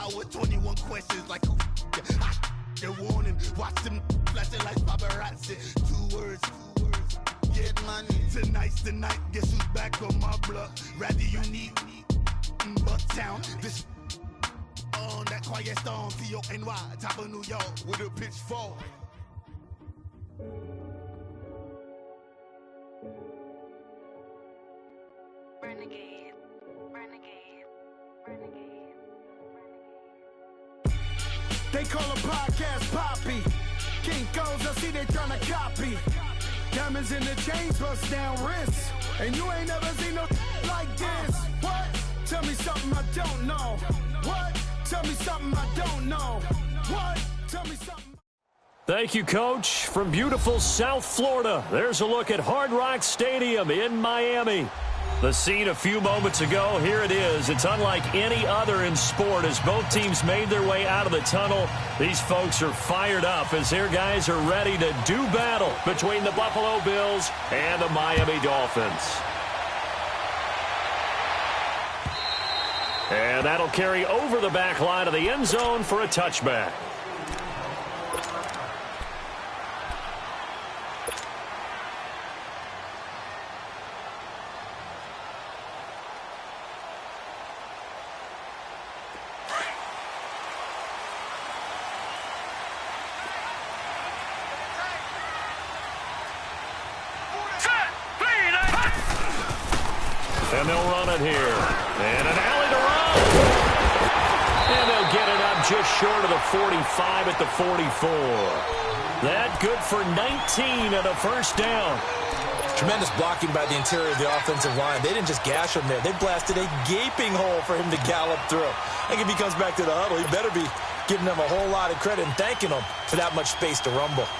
hour, 21 questions like who the warning. Watch them flashing like paparazzi. Two words. Get money. Tonight's the night. Guess who's back on my block? Rather unique. Bucktown. This on that quiet storm. T-O-N-Y. Top of New York with a pitchfork. Renegade. They call a podcast Poppy. Kinkos, I see they tryna copy. Diamonds in the chains, bust down wrists. And you ain't never seen no like this. What? Tell me something I don't know. What? Tell me something I don't know. What? Tell me something. Thank you, Coach. From beautiful South Florida, there's a look at Hard Rock Stadium in Miami. The scene a few moments ago, here it is. It's unlike any other in sport as both teams made their way out of the tunnel. These folks are fired up as their guys are ready to do battle between the Buffalo Bills and the Miami Dolphins. And that'll carry over the back line of the end zone for a touchback. And they'll run it here. And an alley to run. And they'll get it up just short of the 45 at the 44. That good for 19 and a first down. Tremendous blocking by the interior of the offensive line. They didn't just gash him there. They blasted a gaping hole for him to gallop through. I think if he comes back to the huddle, he better be giving them a whole lot of credit and thanking them for that much space to rumble.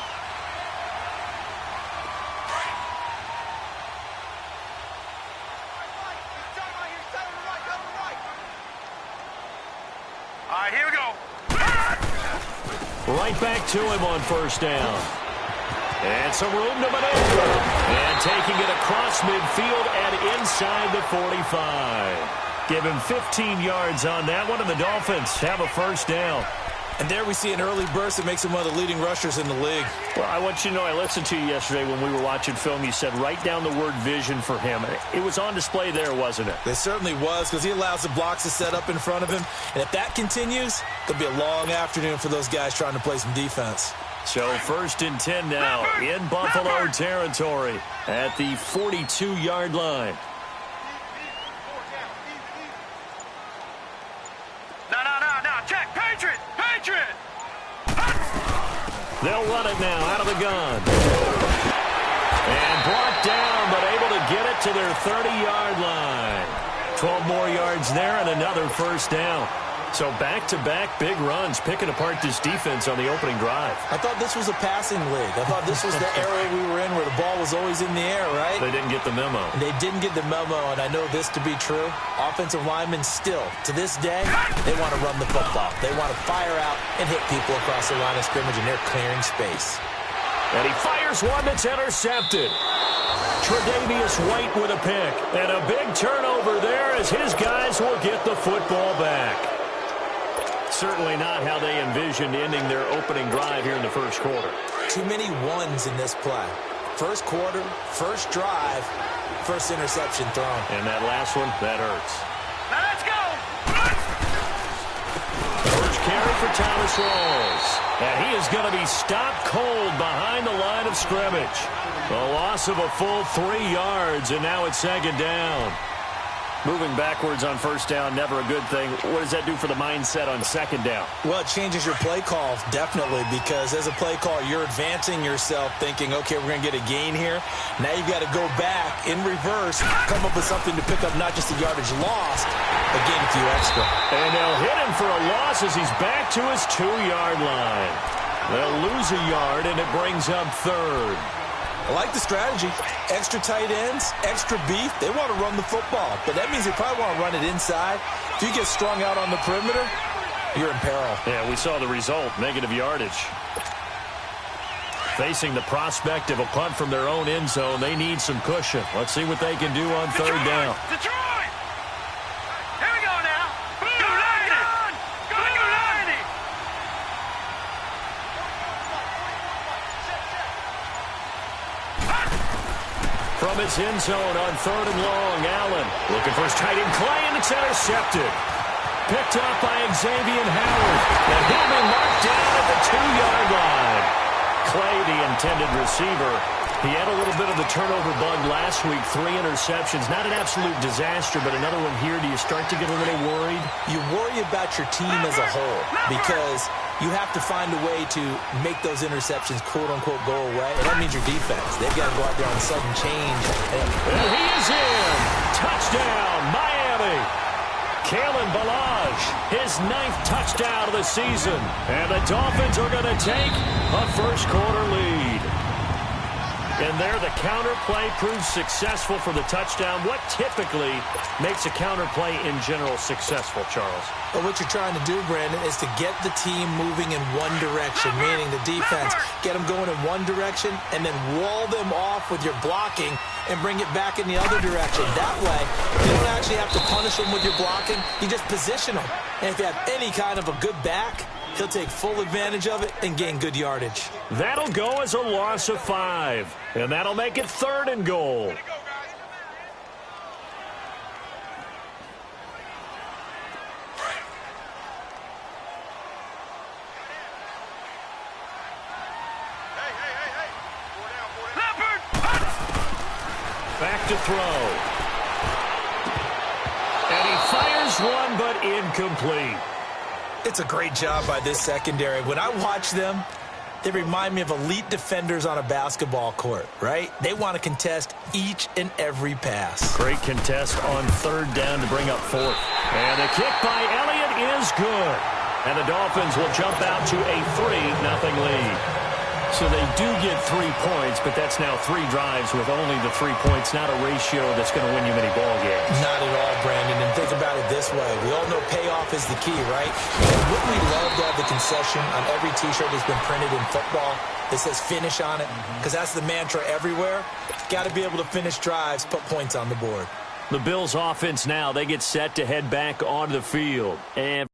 Right back to him on first down. And some room to maneuver. And taking it across midfield and inside the 45. Give him 15 yards on that one, and the Dolphins have a first down. And there we see an early burst that makes him one of the leading rushers in the league. Well, I want you to know, I listened to you yesterday when we were watching film. You said write down the word vision for him. It was on display there, wasn't it? It certainly was, because he allows the blocks to set up in front of him. And if that continues, it'll be a long afternoon for those guys trying to play some defense. So 1st and 10 now in Buffalo territory at the 42-yard line. No, check, Patriot! They'll run it now out of the gun. And brought down, but able to get it to their 30-yard line. 12 more yards there and another first down. So back-to-back big runs, picking apart this defense on the opening drive. I thought this was a passing league. I thought this was the era we were in where the ball was always in the air, right? They didn't get the memo. And they didn't get the memo, and I know this to be true. Offensive linemen still, to this day, they want to run the football. They want to fire out and hit people across the line of scrimmage, and they're clearing space. And he fires one that's intercepted. Tre'Davious White with a pick. And a big turnover there as his guys will get the football back. Certainly not how they envisioned ending their opening drive here in the first quarter. Too many ones in this play. First quarter, first drive, first interception thrown. And that last one, that hurts. Now let's go! First carry for Thomas Rawls. And he is going to be stopped cold behind the line of scrimmage. A loss of a full 3 yards, and now it's second down. Moving backwards on first down, never a good thing. What does that do for the mindset on second down? Well, it changes your play call, definitely, because as a play call, you're advancing yourself thinking, okay, we're going to get a gain here. Now you've got to go back in reverse, come up with something to pick up not just the yardage lost, but gain a few extra. And they'll hit him for a loss as he's back to his 2-yard line. They'll lose a yard, and it brings up third. I like the strategy. Extra tight ends, extra beef. They want to run the football, but that means they probably want to run it inside. If you get strung out on the perimeter, you're in peril. Yeah, we saw the result, negative yardage. Facing the prospect of a punt from their own end zone, they need some cushion. Let's see what they can do on third down. Detroit! Here we go now. United! Go! from his end zone on 3rd and long. Allen looking for his tight end Clay, and it's intercepted. Picked up by Xavier Howard. And he'll be marked down at the 2-yard line. Clay, the intended receiver. He had a little bit of the turnover bug last week. 3 interceptions. Not an absolute disaster, but another one here. Do you start to get a little worried? You worry about your team as a whole because you have to find a way to make those interceptions, quote-unquote, go away. And that means your defense. They've got to go out there on sudden change. And he is in. Touchdown, Miami. Kalen Ballage, his 9th touchdown of the season. And the Dolphins are going to take a first-quarter lead. And there, the counterplay proves successful for the touchdown. What typically makes a counterplay in general successful, Charles? Well, what you're trying to do, Brandon, is to get the team moving in one direction, meaning the defense, get them going in one direction, and then wall them off with your blocking and bring it back in the other direction. That way, you don't actually have to punish them with your blocking. You just position them. And if you have any kind of a good back, he'll take full advantage of it and gain good yardage. That'll go as a loss of 5. And that'll make it 3rd and goal. Back to throw. And he fires one, but incomplete. It's a great job by this secondary. When I watch them, they remind me of elite defenders on a basketball court, right? They want to contest each and every pass. Great contest on 3rd down to bring up 4th. And the kick by Elliott is good. And the Dolphins will jump out to a 3-0 lead. So they do get 3 points, but that's now 3 drives with only the 3 points, not a ratio that's going to win you many ball games. Not at all, Brandon. And think about it this way. We all know payoff is the key, right? And wouldn't we love to have the concession on every T-shirt that's been printed in football that says finish on it? Because that's the mantra everywhere. Got to be able to finish drives, put points on the board. The Bills' offense now, they get set to head back onto the field. And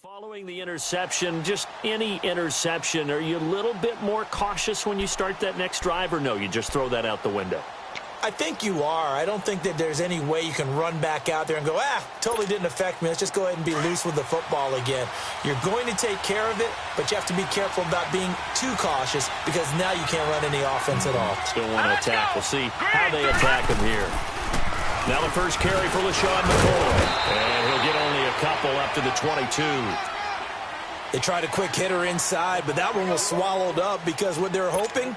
following the interception, just any interception, are you a little bit more cautious when you start that next drive, or no, you just throw that out the window? I think you are. I don't think that there's any way you can run back out there and go, totally didn't affect me. Let's just go ahead and be loose with the football again. You're going to take care of it, but you have to be careful about being too cautious because now you can't run any offense at all. Still want to attack. We'll see how they attack him here. Now the first carry for LaShawn McCoy. And he'll get only a couple up to the 22. They tried a quick hitter inside, but that one was swallowed up because what they're hoping,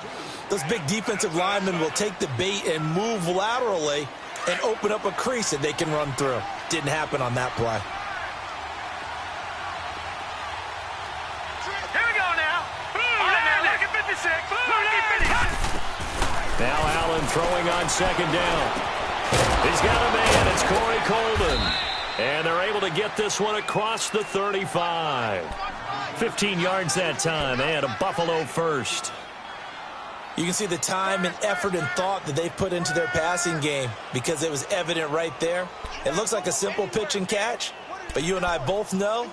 those big defensive linemen will take the bait and move laterally and open up a crease that they can run through. Didn't happen on that play. Here we go now. All right, now, look at 56. Look at 50. Now Allen throwing on 2nd down. He's got a man. It's Corey Coleman. And they're able to get this one across the 35. 15 yards that time, and a Buffalo first. You can see the time and effort and thought that they put into their passing game because it was evident right there. It looks like a simple pitch and catch, but you and I both know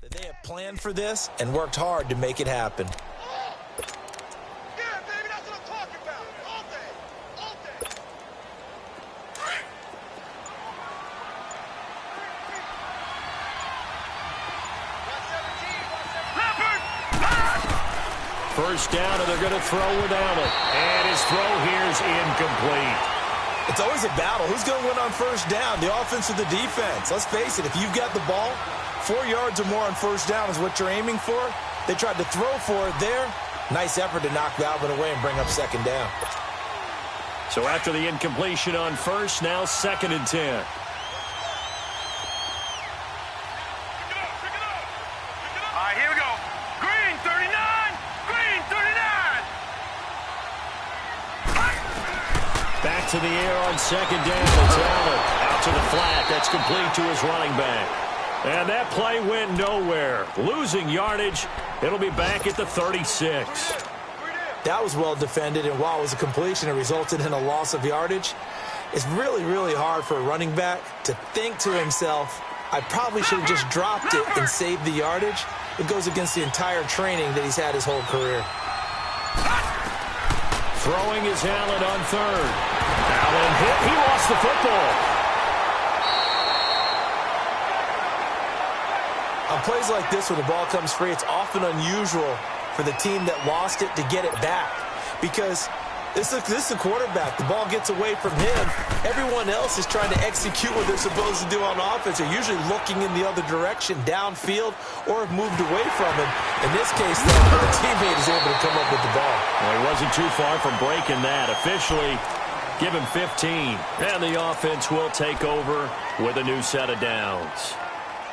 that they have planned for this and worked hard to make it happen. Yeah, baby, that's what I'm talking about. All day. All day. First down, and they're going to throw without it. And his throw here is incomplete. It's always a battle. Who's going to win on first down, the offense or the defense? Let's face it, if you've got the ball, 4 yards or more on first down is what you're aiming for. They tried to throw for it there. Nice effort to knock that one away and bring up second down. So after the incompletion on first, now 2nd and 10. All right, here we go. Green, 39. Green, 39. Back to the air on 2nd down. It's Allen out to the flat. That's complete to his running back. And that play went nowhere. Losing yardage. It'll be back at the 36. That was well defended, and while it was a completion, it resulted in a loss of yardage. It's really, really hard for a running back to think to himself, I probably should have just dropped it and saved the yardage. It goes against the entire training that he's had his whole career. Throwing is Allen on 3rd. Allen hit. He lost the football. On plays like this where the ball comes free, it's often unusual for the team that lost it to get it back. Because this is a quarterback. The ball gets away from him. Everyone else is trying to execute what they're supposed to do on offense. They're usually looking in the other direction, downfield, or have moved away from him. In this case, though, the teammate is able to come up with the ball. Well, he wasn't too far from breaking that. Officially, give him 15. And the offense will take over with a new set of downs.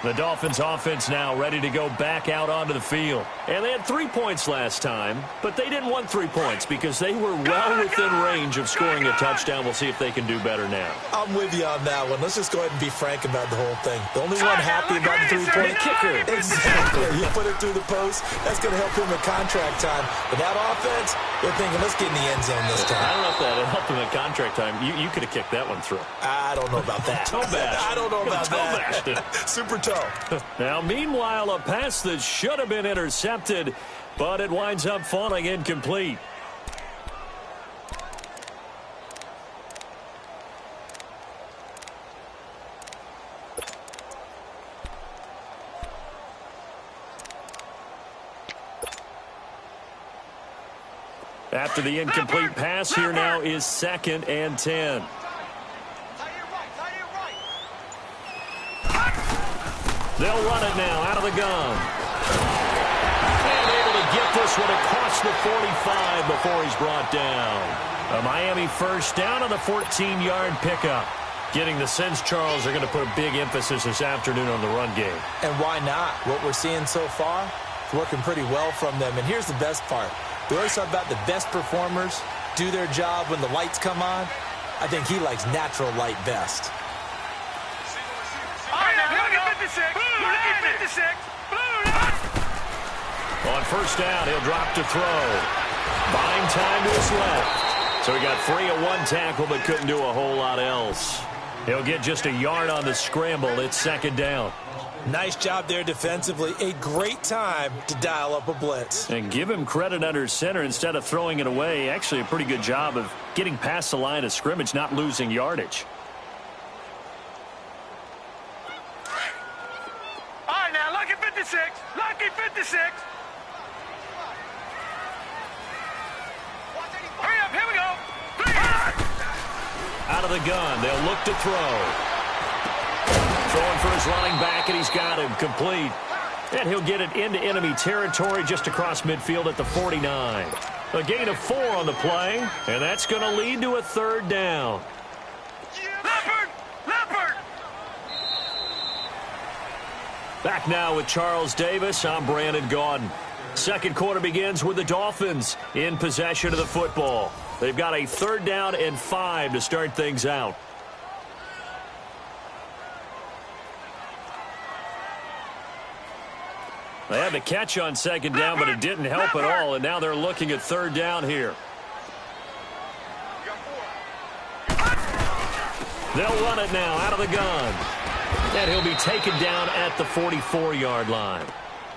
The Dolphins offense now ready to go back out onto the field. And they had 3 points last time, but they didn't want 3 points because they were well within range of scoring a touchdown. We'll see if they can do better now. I'm with you on that one. Let's just go ahead and be frank about the whole thing. The only one happy about the 3-point kicker. Exactly. You put it through the post. That's going to help him in contract time. But that offense, they're thinking, let's get in the end zone this time. I don't know if that helped him in contract time. You could have kicked that one through. I don't know about that. Toe bash. I don't know about that. Super toe. Now, meanwhile, a pass that should have been intercepted, but it winds up falling incomplete. After the incomplete pass, here now is 2nd and 10. They'll run it now out of the gun. And able to get this one across the 45 before he's brought down. A Miami first down on the 14-yard pickup. Getting the sense, Charles, are going to put a big emphasis this afternoon on the run game. And why not? What we're seeing so far is working pretty well from them. And here's the best part. We always talk about the best performers do their job when the lights come on. I think he likes natural light best. On first down, he'll drop to throw. Buying time to his left. So he got free of one tackle but couldn't do a whole lot else. He'll get just a yard on the scramble. It's 2nd down. Nice job there defensively. A great time to dial up a blitz. And give him credit under center instead of throwing it away. Actually a pretty good job of getting past the line of scrimmage, not losing yardage. All right, now, lucky 56. Lucky 56. Hurry up, here we go. 3 yards. Out of the gun, they'll look to throw. Throwing for his running back, and he's got him complete. And he'll get it into enemy territory just across midfield at the 49. A gain of 4 on the play, and that's going to lead to a 3rd down. Leopard! Leopard! Back now with Charles Davis. I'm Brandon Gaudin. Second quarter begins with the Dolphins in possession of the football. They've got a 3rd down and 5 to start things out. They had the catch on 2nd down, but it didn't help at all, and now they're looking at 3rd down here. They'll run it now out of the gun. And he'll be taken down at the 44-yard line.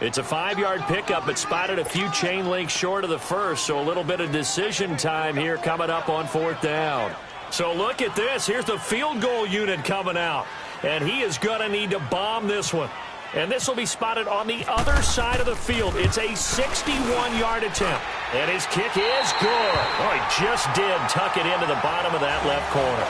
It's a 5-yard pickup, but spotted a few chain links short of the first, so a little bit of decision time here coming up on 4th down. So look at this. Here's the field goal unit coming out, and he is going to need to bomb this one. And this will be spotted on the other side of the field. It's a 61-yard attempt. And his kick is good. Oh, he just did tuck it into the bottom of that left corner.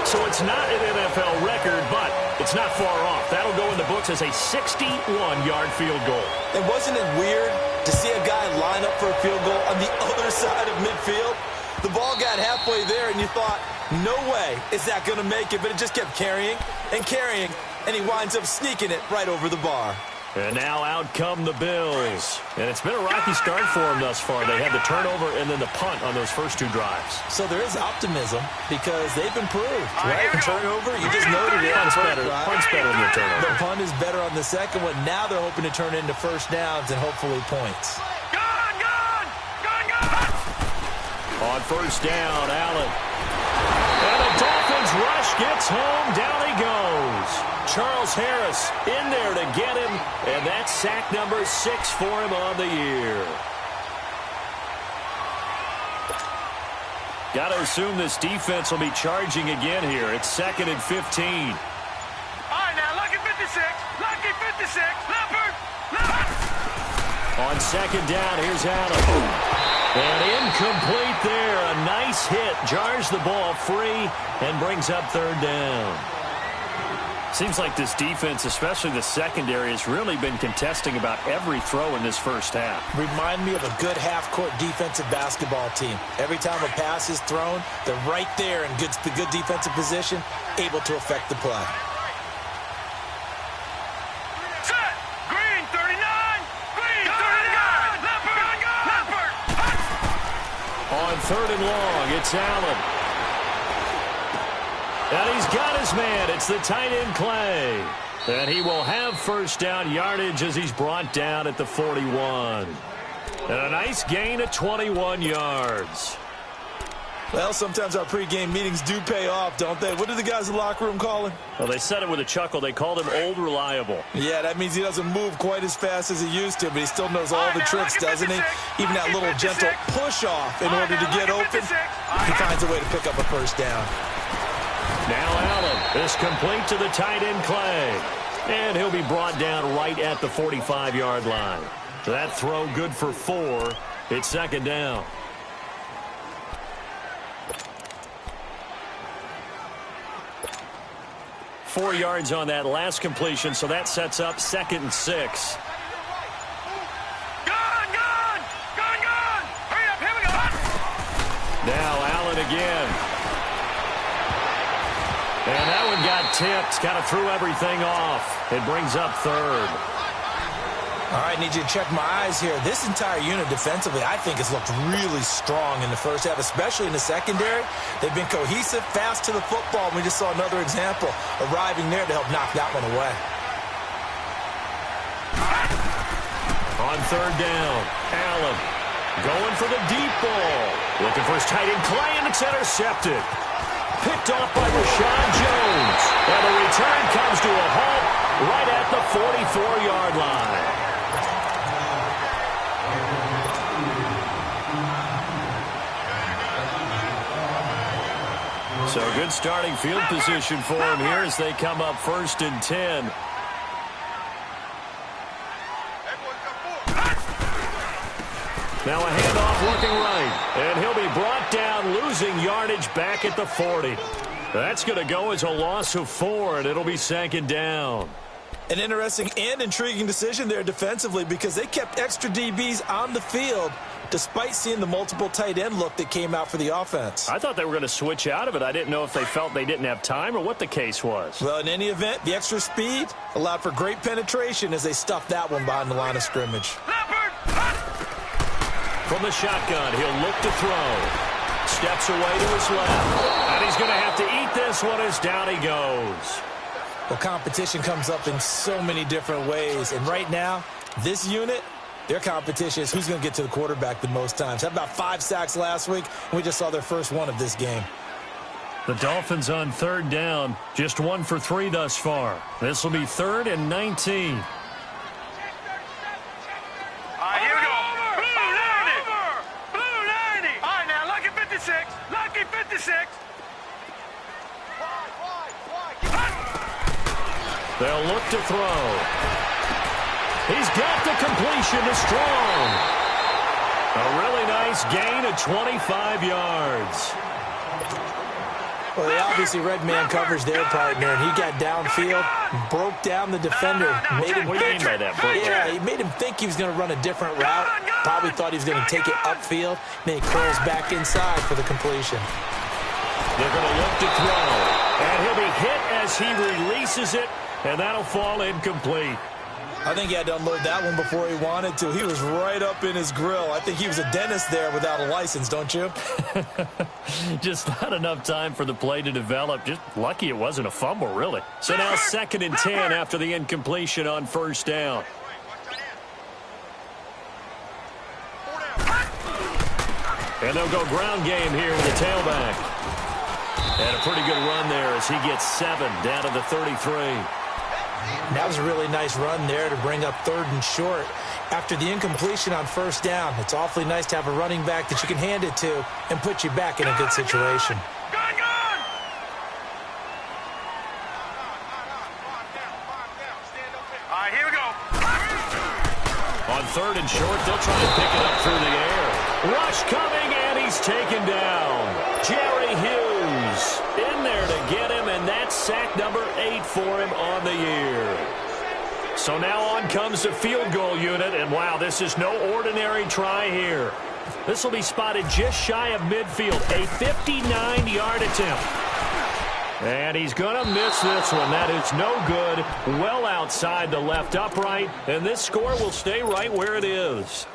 So it's not an NFL record, but it's not far off. That'll go in the books as a 61-yard field goal. And wasn't it weird to see a guy line up for a field goal on the other side of midfield? The ball got halfway there, and you thought, no way is that going to make it, but it just kept carrying and carrying, and he winds up sneaking it right over the bar. And now out come the Bills. And it's been a rocky start for them thus far. They had the turnover and then the punt on those first two drives. So there is optimism because they've improved, right? The turnover, you just noted it. Punt's better. Punt's better than the turnover. The punt is better on the second one. Now they're hoping to turn it into first downs and hopefully points. On first down, Allen. And the Dolphins rush gets home. Down he goes. Charles Harris in there to get him. And that's sack number 6 for him on the year. Got to assume this defense will be charging again here. It's 2nd and 15. All right, now, lucky 56. Lucky 56. Leopard. On second down, here's Allen. And incomplete there. A nice hit. Jars the ball free and brings up third down. Seems like this defense, especially the secondary, has really been contesting about every throw in this first half. Remind me of a good half-court defensive basketball team. Every time a pass is thrown, they're right there in the good defensive position, able to affect the play. Set. Green 39. Green 39. Leopard. On third and long, it's Allen. And he's got his man. It's the tight end, Clay. And he will have first down yardage as he's brought down at the 41. And a nice gain of 21 yards. Well, sometimes our pregame meetings do pay off, don't they? What do the guys in the locker room call him? Well, they said it with a chuckle. They called him Old Reliable. Yeah, that means he doesn't move quite as fast as he used to, but he still knows all the tricks, doesn't he? Even that little gentle push-off in order to get open, he finds a way to pick up a first down. Now Allen is complete to the tight end, Clay. And he'll be brought down right at the 45-yard line. That throw good for 4. It's second down. Four yards on that last completion, so that sets up 2nd and 6. Gone! Hurry up, here we go. Now Allen again. And that one got tipped. Kind of threw everything off. It brings up third. All right, need you to check my eyes here. This entire unit defensively, I think, has looked really strong in the first half, especially in the secondary. They've been cohesive, fast to the football. We just saw another example arriving there to help knock that one away. On third down, Allen going for the deep ball. Looking for his tight end, Clay, and it's intercepted. Picked off by Rashawn Jones. And the return comes to a halt right at the 44-yard line. So good starting field position for him here as they come up 1st and 10. Now a handoff looking right. And he'll be brought down, losing yardage back at the 40. That's going to go as a loss of 4, and it'll be 2nd down. An interesting and intriguing decision there defensively because they kept extra DBs on the field despite seeing the multiple tight end look that came out for the offense. I thought they were going to switch out of it. I didn't know if they felt they didn't have time or what the case was. Well, in any event, the extra speed allowed for great penetration as they stuffed that one behind the line of scrimmage. From the shotgun, he'll look to throw. Steps away to his left. And he's going to have to eat this one as down he goes. Well, competition comes up in so many different ways. And right now, this unit, their competition is who's going to get to the quarterback the most times. Had about 5 sacks last week, and we just saw their first one of this game. The Dolphins on third down, just 1 for 3 thus far. This will be 3rd and 19. Here we go. Blue 90. All right, now, lucky 56. Lucky 56. They'll look to throw. He's got the completion to Strong. A really nice gain of 25 yards. Well, they obviously read man coverage their partner, and he got downfield, broke down the defender. Made him what do you mean by that, Bert? Yeah, he made him think he was going to run a different route. Probably thought he was going to take it upfield. Then he curls back inside for the completion. They're going to look to throw. And he'll be hit as he releases it, and that'll fall incomplete. I think he had to unload that one before he wanted to. He was right up in his grill. I think he was a dentist there without a license, don't you? Just not enough time for the play to develop. Just lucky it wasn't a fumble, really. So now 2nd and 10 after the incompletion on 1st down. And they'll go ground game here with the tailback. And a pretty good run there as he gets 7 down to the 33. That was a really nice run there to bring up 3rd and short. After the incompletion on 1st down, it's awfully nice to have a running back that you can hand it to and put you back in a good situation. All right, here we go. On 3rd and short, they'll try to pick it up through the air. Rush coming, and he's taken down. Jerry Hughes in there to get him, and that's sack number 8 for him on the year. So now on comes the field goal unit, and wow, this is no ordinary try here. This will be spotted just shy of midfield, a 59-yard attempt. And he's going to miss this one. That is no good, well outside the left upright, and this score will stay right where it is.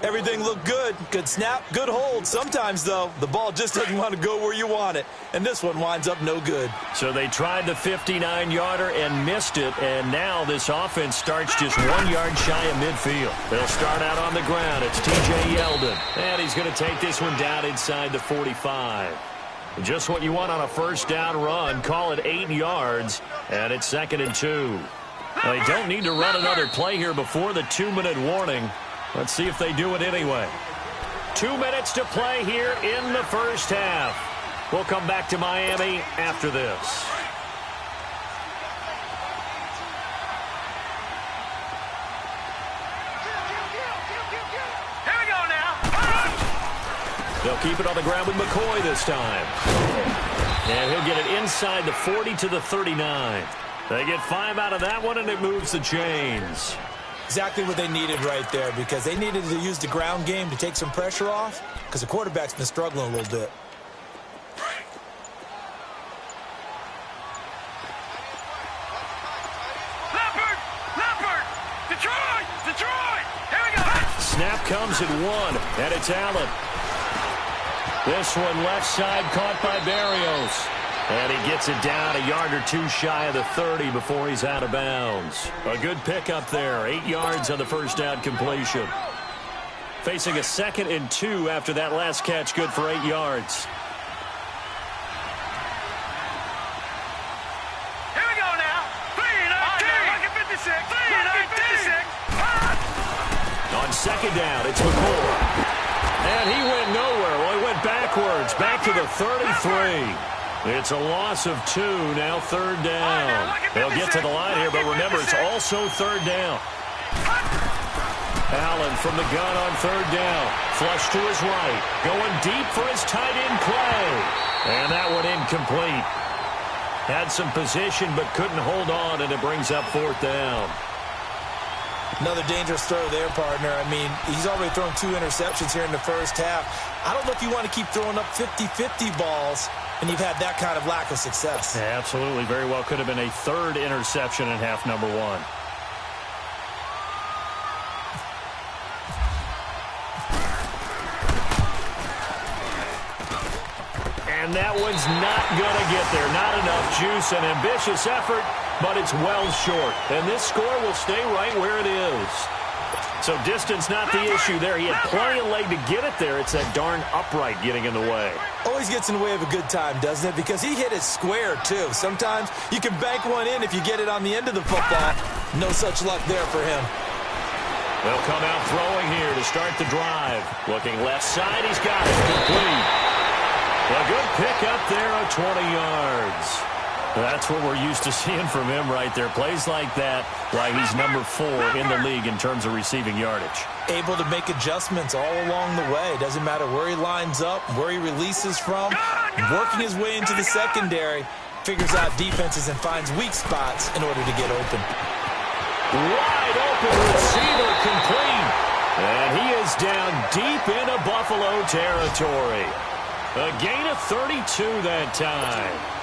Everything looked good. Good snap, good hold. Sometimes, though, the ball just doesn't want to go where you want it. And this one winds up no good. So they tried the 59-yarder and missed it, and now this offense starts just 1 yard shy of midfield. They'll start out on the ground. It's T.J. Yeldon, and he's going to take this one down inside the 45. Just what you want on a 1st down run. Call it 8 yards, and it's 2nd and 2. Well, they don't need to run another play here before the 2-minute warning. Let's see if they do it anyway. 2 minutes to play here in the 1st half. We'll come back to Miami after this. Here we go now. They'll keep it on the ground with McCoy this time. And he'll get it inside the 40 to the 39. They get 5 out of that one, and it moves the chains. Exactly what they needed right there, because they needed to use the ground game to take some pressure off, because the quarterback's been struggling a little bit. Leopard! Detroit! Here we go! Snap comes at 1, and it's Allen. This one left side caught by Berrios. And he gets it down a yard or 2 shy of the 30 before he's out of bounds. A good pickup there. 8 yards on the 1st down completion. Facing a 2nd and 2 after that last catch, good for 8 yards. Here we go now. 3-19. 56. 3-19. On 2nd down, it's McCoy. And he went nowhere. Well, he went backwards, back to the 33. It's a loss of 2, now 3rd down. They'll get to the line here, but remember, it's also 3rd down. Allen from the gun on 3rd down. Flush to his right. Going deep for his tight end play. And that one incomplete. Had some position, but couldn't hold on, and it brings up 4th down. Another dangerous throw there, partner. I mean, he's already thrown 2 interceptions here in the 1st half. I don't know if you want to keep throwing up 50-50 balls, and you've had that kind of lack of success. Yeah, absolutely. Very well could have been a 3rd interception in half number 1. And that one's not going to get there. Not enough juice. An ambitious effort, but it's well short. And this score will stay right where it is. So distance not the issue there. He had plenty of leg to get it there. It's that darn upright getting in the way. Always gets in the way of a good time, doesn't it? Because he hit it square, too. Sometimes you can bank one in if you get it on the end of the football. No such luck there for him. They'll come out throwing here to start the drive. Looking left side, he's got it. Complete. A good pick up there of 20 yards. That's what we're used to seeing from him right there. Plays like that, why he's number 4 in the league in terms of receiving yardage. Able to make adjustments all along the way. Doesn't matter where he lines up, where he releases from. Working his way into the secondary, figures out defenses and finds weak spots in order to get open. Wide open receiver complete. And he is down deep into Buffalo territory. A gain of 32 that time.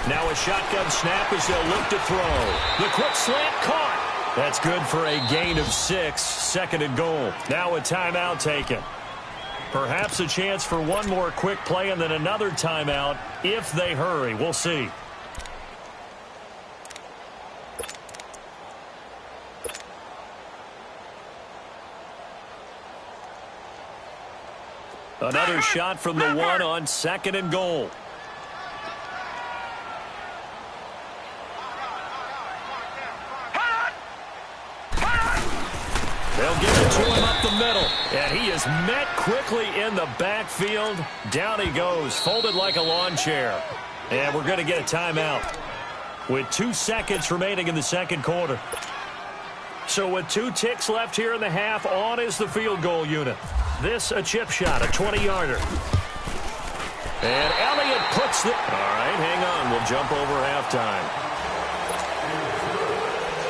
Now a shotgun snap as they'll look to throw. The quick slant caught. That's good for a gain of 6, 2nd and goal. Now a timeout taken. Perhaps a chance for one more quick play and then another timeout if they hurry. We'll see. Another shot from the 1 on 2nd and goal. They'll give it to him up the middle. And he is met quickly in the backfield. Down he goes, folded like a lawn chair. And we're going to get a timeout with 2 seconds remaining in the second quarter. So with 2 ticks left here in the half, on is the field goal unit. This a chip shot, a 20-yarder. And Elliott puts the... All right, hang on. We'll jump over halftime.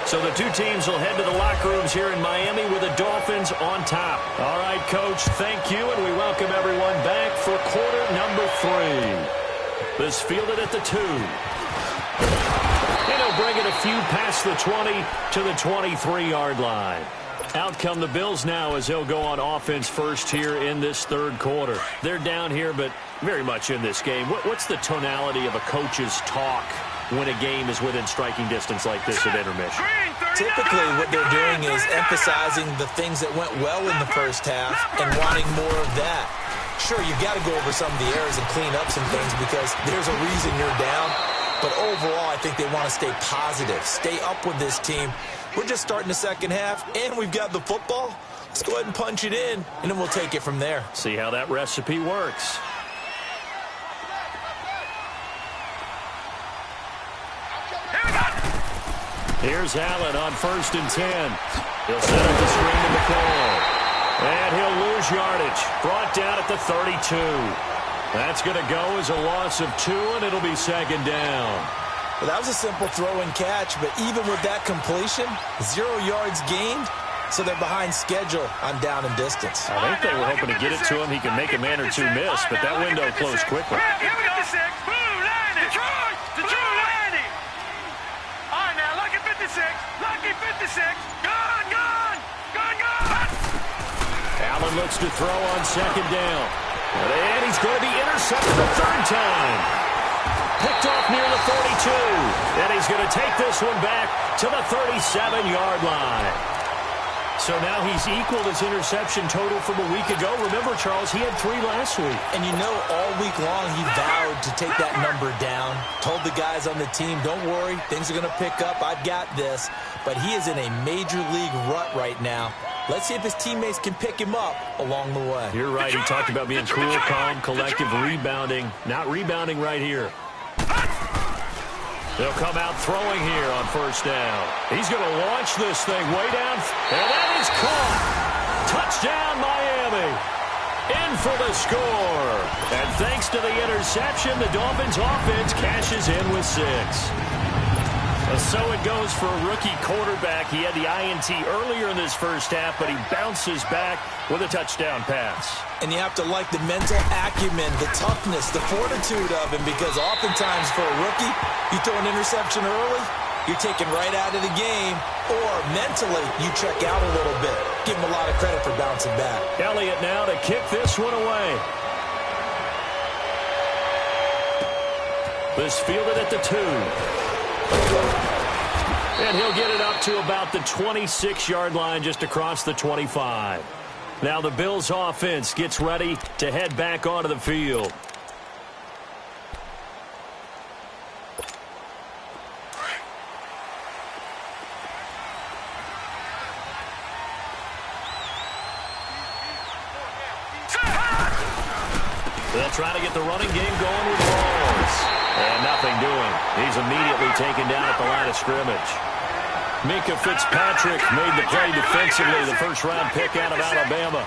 So the 2 teams will head to the locker rooms here in Miami with the Dolphins on top. All right, Coach, thank you, and we welcome everyone back for quarter number 3. This fielded at the 2. And he'll bring it a few past the 20 to the 23-yard line. Out come the Bills now as they'll go on offense first here in this third quarter. They're down here, but very much in this game. What's the tonality of a coach's talk when a game is within striking distance like this at intermission? Typically what they're doing is emphasizing the things that went well in the first half and wanting more of that. Sure, you've got to go over some of the errors and clean up some things because there's a reason you're down. But overall, I think they want to stay positive, stay up with this team. We're just starting the second half, and we've got the football. Let's go ahead and punch it in, and then we'll take it from there. See how that recipe works. Here's Allen on 1st and 10. He'll set up the screen to McCall. And he'll lose yardage. Brought down at the 32. That's going to go as a loss of 2, and it'll be 2nd down. Well, that was a simple throw and catch, but even with that completion, 0 yards gained, so they're behind schedule on down and distance. I think they were hoping to get it to him. He can make a man or 2 miss, but that window closed quickly. Here we go. Detroit landing. All right, now, lucky 56. Lucky 56. Gone. Allen looks to throw on 2nd down. And he's going to be intercepted the 3rd time. Picked off near the 42. And he's going to take this one back to the 37-yard line. So now he's equaled his interception total from a week ago. Remember, Charles, he had 3 last week. And you know, all week long he vowed to take that number down. Told the guys on the team, don't worry, things are going to pick up. I've got this. But he is in a major league rut right now. Let's see if his teammates can pick him up along the way. You're right. He talked about being cool, calm, collective, rebounding. Not rebounding right here. They'll come out throwing here on 1st down. He's going to launch this thing way down. And that is caught. Touchdown, Miami. In for the score. And thanks to the interception, the Dolphins offense cashes in with 6. So it goes for a rookie quarterback. He had the INT earlier in this first half, but he bounces back with a touchdown pass. And you have to like the mental acumen, the toughness, the fortitude of him, because oftentimes for a rookie, you throw an interception early, you're taken right out of the game, or mentally you check out a little bit. Give him a lot of credit for bouncing back. Elliott now to kick this one away. This fielded at the 2. And he'll get it up to about the 26-yard line, just across the 25. Now the Bills offense gets ready to head back onto the field. They'll try to get the running game going with Rawls. And nothing doing. He's immediately taken down at the line of scrimmage. Minka Fitzpatrick made the play defensively, the first-round pick out of Alabama.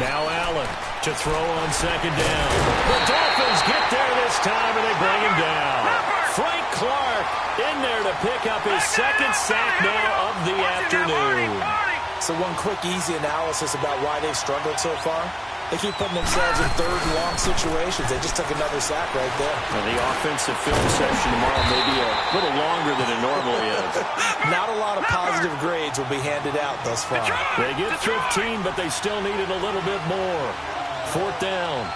Now Allen to throw on second down. The Dolphins get there this time, and they bring him down. Frank Clark in there to pick up his second sack now of the afternoon. So one quick, easy analysis about why they've struggled so far. They keep putting themselves in third and long situations. They just took another sack right there. And the offensive film session tomorrow may be a little longer than it normally is. Not a lot of positive grades will be handed out thus far. They get 15, but they still needed a little bit more. Fourth down.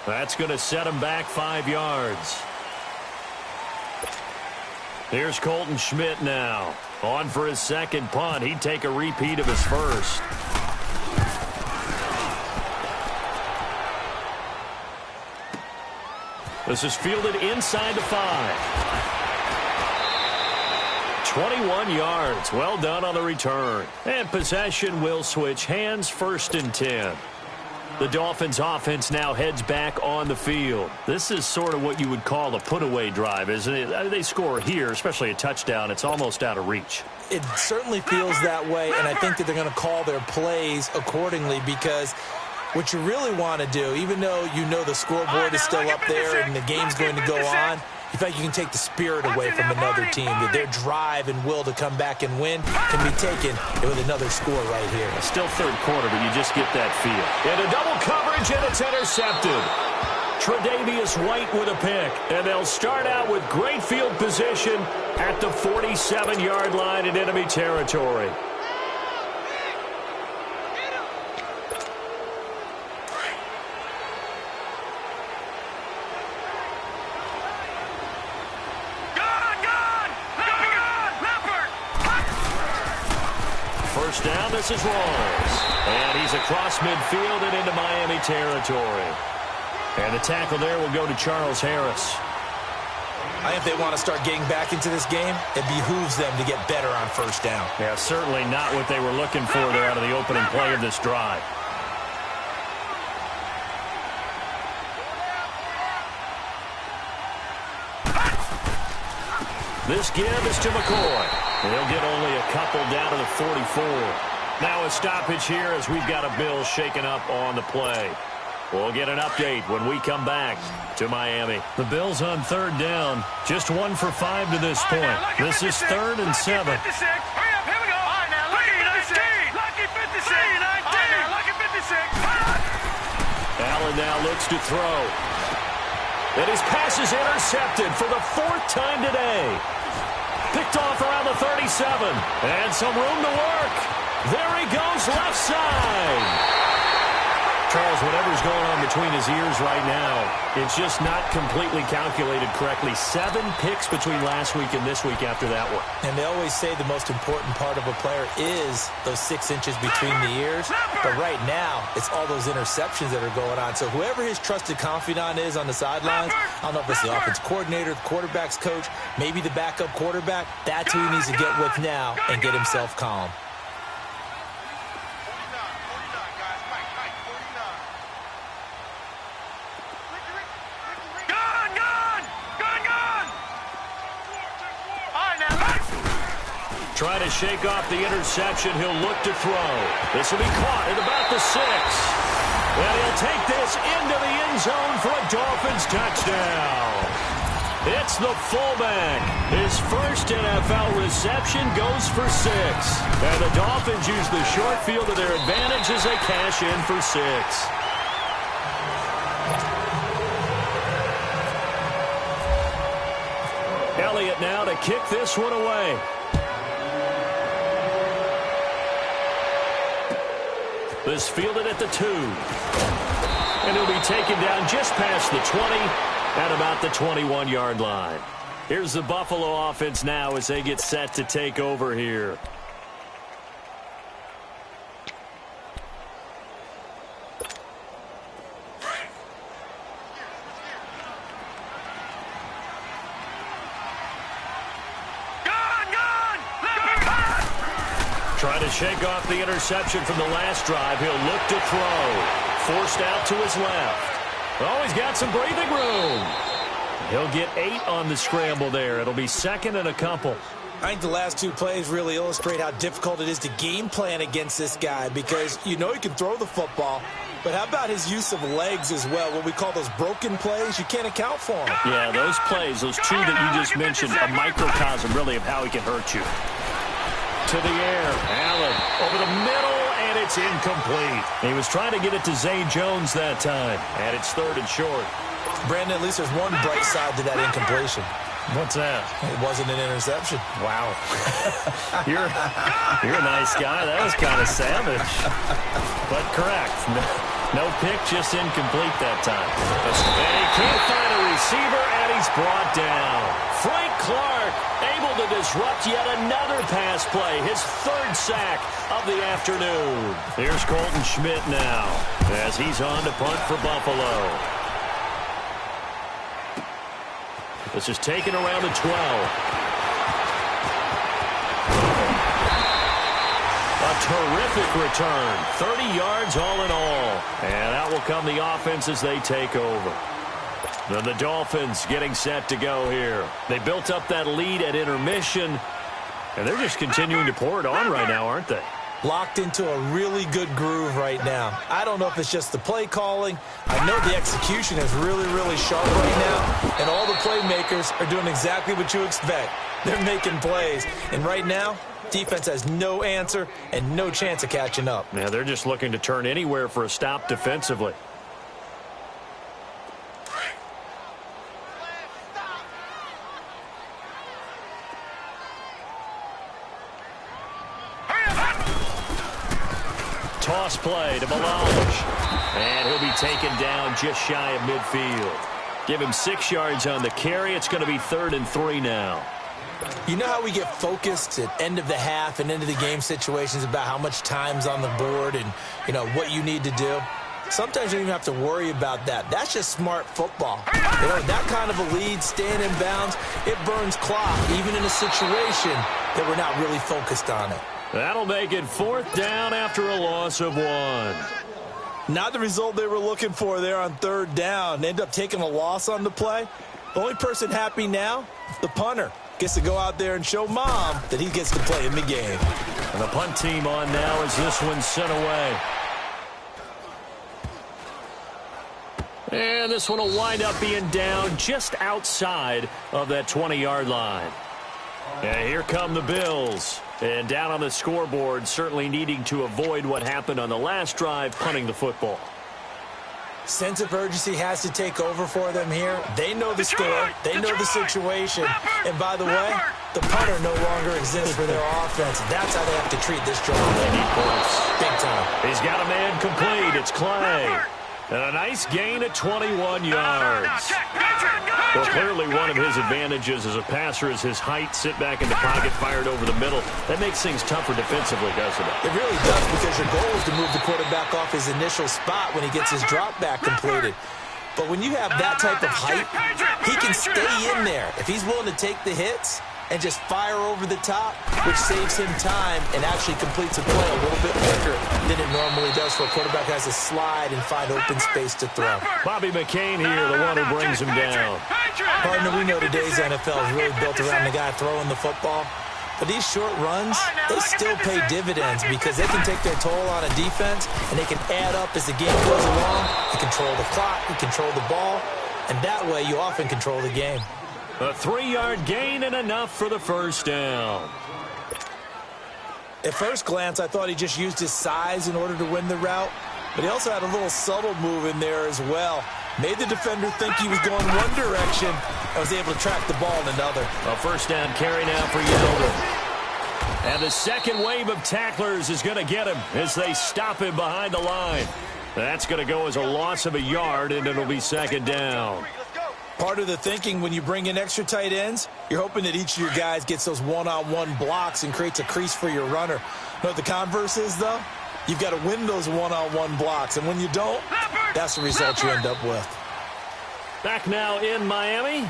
That's going to set him back 5 yards. Here's Colton Schmidt now. On for his second punt. He'd take a repeat of his first. This is fielded inside the 5. 21 yards. Well done on the return. And possession will switch hands, 1st and 10. The Dolphins offense now heads back on the field. This is sort of what you would call a put-away drive, isn't it? They score here, especially a touchdown. It's almost out of reach. It certainly feels that way, and I think that they're going to call their plays accordingly, because what you really want to do, even though you know the scoreboard is still up there and the game's going to go on, you feel like you can take the spirit away from another team, that their drive and will to come back and win can be taken with another score right here. Still third quarter, but you just get that feel. And a double coverage, and it's intercepted. Tre'Davious White with a pick, and they'll start out with great field position at the 47-yard line in enemy territory. Down, this is Rawls. And he's across midfield and into Miami territory. And the tackle there will go to Charles Harris. I think if they want to start getting back into this game, it behooves them to get better on first down. Yeah, certainly not what they were looking for there out of the opening play of this drive. This give is to McCoy. He'll get only a couple down to the 44. Now a stoppage here as we've got a Bills shaken up on the play. We'll get an update when we come back to Miami. The Bills on third down. Just 1 for 5 to this point. This is 3rd and 7. Hurry up, here we go. All right, now, lucky 56. Lucky 56. Allen now looks to throw. And his pass is intercepted for the 4th time today. Picked off around the 37. And some room to work. There he goes, left side. Charles, whatever's going on between his ears right now, it's just not completely calculated correctly. 7 picks between last week and this week after that one. And they always say the most important part of a player is those 6 inches between the ears. But right now, it's all those interceptions that are going on. So whoever his trusted confidant is on the sidelines, I don't know if it's the offense coordinator, the quarterback's coach, maybe the backup quarterback, that's who he needs to get with now and get himself calm. Trying to shake off the interception. He'll look to throw. This will be caught at about the 6. And he'll take this into the end zone for a Dolphins touchdown. It's the fullback. His first NFL reception goes for 6. And the Dolphins use the short field to their advantage as they cash in for 6. to kick this one away. This fielded at the 2. And he'll be taken down just past the 20 at about the 21-yard line. Here's the Buffalo offense now as they get set to take over here. Trying to shake off the interception from the last drive. He'll look to throw. Forced out to his left. Oh, he's got some breathing room. He'll get 8 on the scramble there. It'll be second and a couple. I think the last 2 plays really illustrate how difficult it is to game plan against this guy because you know he can throw the football, but how about his use of legs as well? What we call those broken plays, you can't account for them. Yeah, those plays, those 2 that you just mentioned, a microcosm really of how he can hurt you. To the air, Allen over the middle, and it's incomplete. He was trying to get it to Zay Jones that time, and it's 3rd and short. Brandon, at least there's one bright side to that incompletion. What's that? It wasn't an interception. Wow. You're a nice guy. That was kind of savage. But correct. No pick, just incomplete that time. And he can't find a receiver, and he's brought down. Frank Clark able to disrupt yet another pass play. His 3rd sack of the afternoon. Here's Colton Schmidt now as he's on to punt for Buffalo. This is taken around the 12. A terrific return. 30 yards all in all. And out will come the offense as they take over. Then the Dolphins getting set to go here. They built up that lead at intermission, and they're just continuing to pour it on right now, aren't they? Locked into a really good groove right now. I don't know if it's just the play calling. I know the execution is really, really sharp right now, and all the playmakers are doing exactly what you expect. They're making plays, and right now, defense has no answer and no chance of catching up. Yeah, they're just looking to turn anywhere for a stop defensively. Toss play to Melange. And he'll be taken down just shy of midfield. Give him 6 yards on the carry. It's going to be 3rd and 3 now. You know how we get focused at end of the half and end of the game situations about how much time's on the board and, you know, what you need to do? Sometimes you don't even have to worry about that. That's just smart football. You know, that kind of a lead, staying in bounds, it burns clock, even in a situation that we're not really focused on it. That'll make it 4th down after a loss of 1. Not the result they were looking for there on 3rd down. They end up taking a loss on the play. The only person happy now, the punter, gets to go out there and show Mom that he gets to play in the game. And the punt team on now as this one's sent away. And this one will wind up being down just outside of that 20-yard line. And here come the Bills. And down on the scoreboard, certainly needing to avoid what happened on the last drive, punting the football. Sense of urgency has to take over for them here. They know the score. They know the situation. And by the way, the punter no longer exists for their offense. That's how they have to treat this drive. They need points. Big time. He's got a man complete. It's Clay. And a nice gain of 21 yards. Well, clearly one of his advantages as a passer is his height. Sit back in the pocket, fired over the middle. That makes things tougher defensively, doesn't it? It really does, because your goal is to move the quarterback off his initial spot when he gets his drop back completed. But when you have that type of height, he can stay in there. If he's willing to take the hits and just fire over the top, which saves him time and actually completes a play a little bit quicker than it normally does for a quarterback who has to slide and find open space to throw. Bobby McCain here, the one who brings him down. Partner, we know today's NFL is really built around the guy throwing the football. But these short runs, they still pay dividends because they can take their toll on a defense, and they can add up as the game goes along. You control the clock, you control the ball, and that way you often control the game. A 3-yard gain and enough for the first down. At first glance, I thought he just used his size in order to win the route, but he also had a little subtle move in there as well. Made the defender think he was going one direction and was able to track the ball in another. A first down carry now for Yeldon. And the second wave of tacklers is going to get him as they stop him behind the line. That's going to go as a loss of a yard, and it'll be second down. Part of the thinking when you bring in extra tight ends, you're hoping that each of your guys gets those one-on-one blocks and creates a crease for your runner. You know what the converse is, though? You've got to win those one-on-one blocks, and when you don't, that's the result you end up with. Back now in Miami.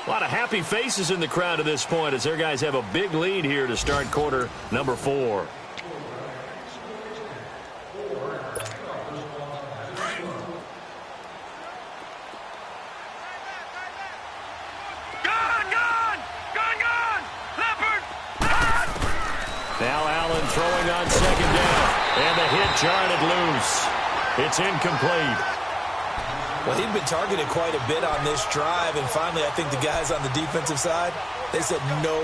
A lot of happy faces in the crowd at this point as their guys have a big lead here to start quarter number 4. Now Allen throwing on second down. And the hit jarred it loose. It's incomplete. Well, he'd been targeted quite a bit on this drive, and finally I think the guys on the defensive side, they said no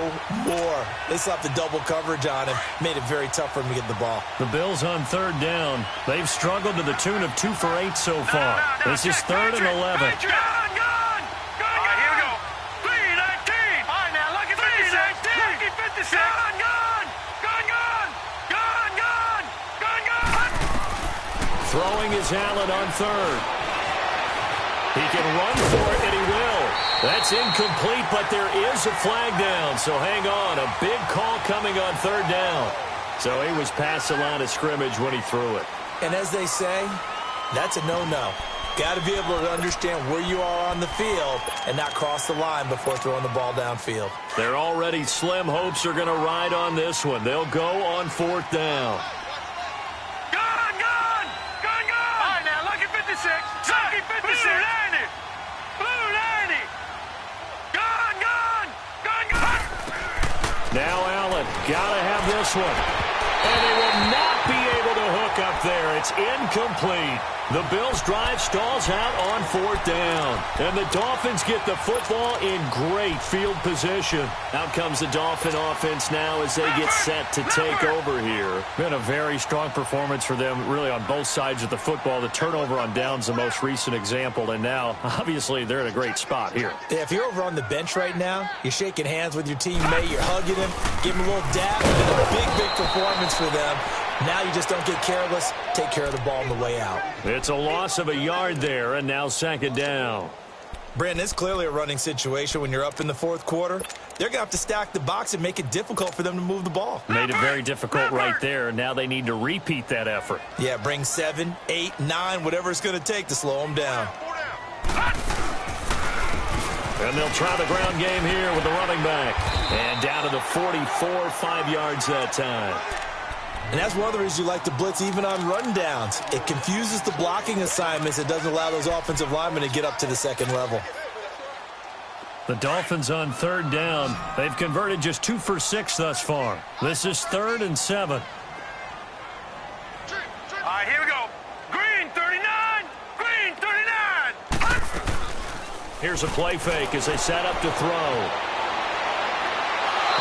more. They slapped the double coverage on him, made it very tough for him to get the ball. The Bills on third down. They've struggled to the tune of 2 for 8 so far. This is 3rd and 11. Throwing is Allen on third. He can run for it, and he will. That's incomplete, but there is a flag down, so hang on. A big call coming on third down. So he was past the line of scrimmage when he threw it. And as they say, that's a no-no. Got to be able to understand where you are on the field and not cross the line before throwing the ball downfield. Their already slim hopes are going to ride on this one. They'll go on 4th down. Now Allen, gotta have this one. And they will not be able to hook up there. It's incomplete. The Bills' drive stalls out on 4th down. And the Dolphins get the football in great field position. Out comes the Dolphin offense now as they get set to take over here. Been a very strong performance for them, really, on both sides of the football. The turnover on downs, the most recent example. And now, obviously, they're in a great spot here. Yeah, if you're over on the bench right now, you're shaking hands with your teammate, you're hugging him, give him a little dab. It's been a big, big performance for them. Now you just don't get careless. Take care of the ball on the way out. It's a loss of a yard there, and now second down. Brandon, it's clearly a running situation when you're up in the 4th quarter. They're going to have to stack the box and make it difficult for them to move the ball. Made it very difficult right there, and now they need to repeat that effort. Yeah, bring 7, 8, 9, whatever it's going to take to slow them down. And they'll try the ground game here with the running back. And down to the 44, 5 yards that time. And that's one of the reasons you like to blitz even on run downs. It confuses the blocking assignments. It doesn't allow those offensive linemen to get up to the second level. The Dolphins on 3rd down. They've converted just 2 for 6 thus far. This is 3rd and 7. All right, here we go. Green 39. Green 39. Here's a play fake as they set up to throw.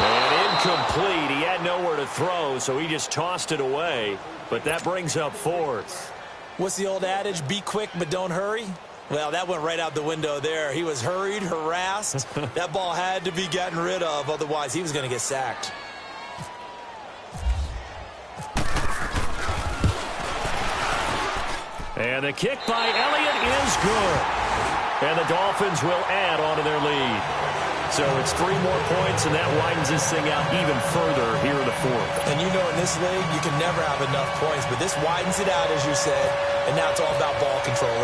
And incomplete. He had nowhere to throw, so he just tossed it away. But that brings up 4th. What's the old adage? Be quick, but don't hurry. Well, that went right out the window there. He was hurried, harassed. That ball had to be gotten rid of. Otherwise, he was going to get sacked. And the kick by Elliott is good. And the Dolphins will add on to their lead. So it's 3 more points, and that widens this thing out even further here in the 4th. And you know in this league, you can never have enough points, but this widens it out, as you said, and now it's all about ball control.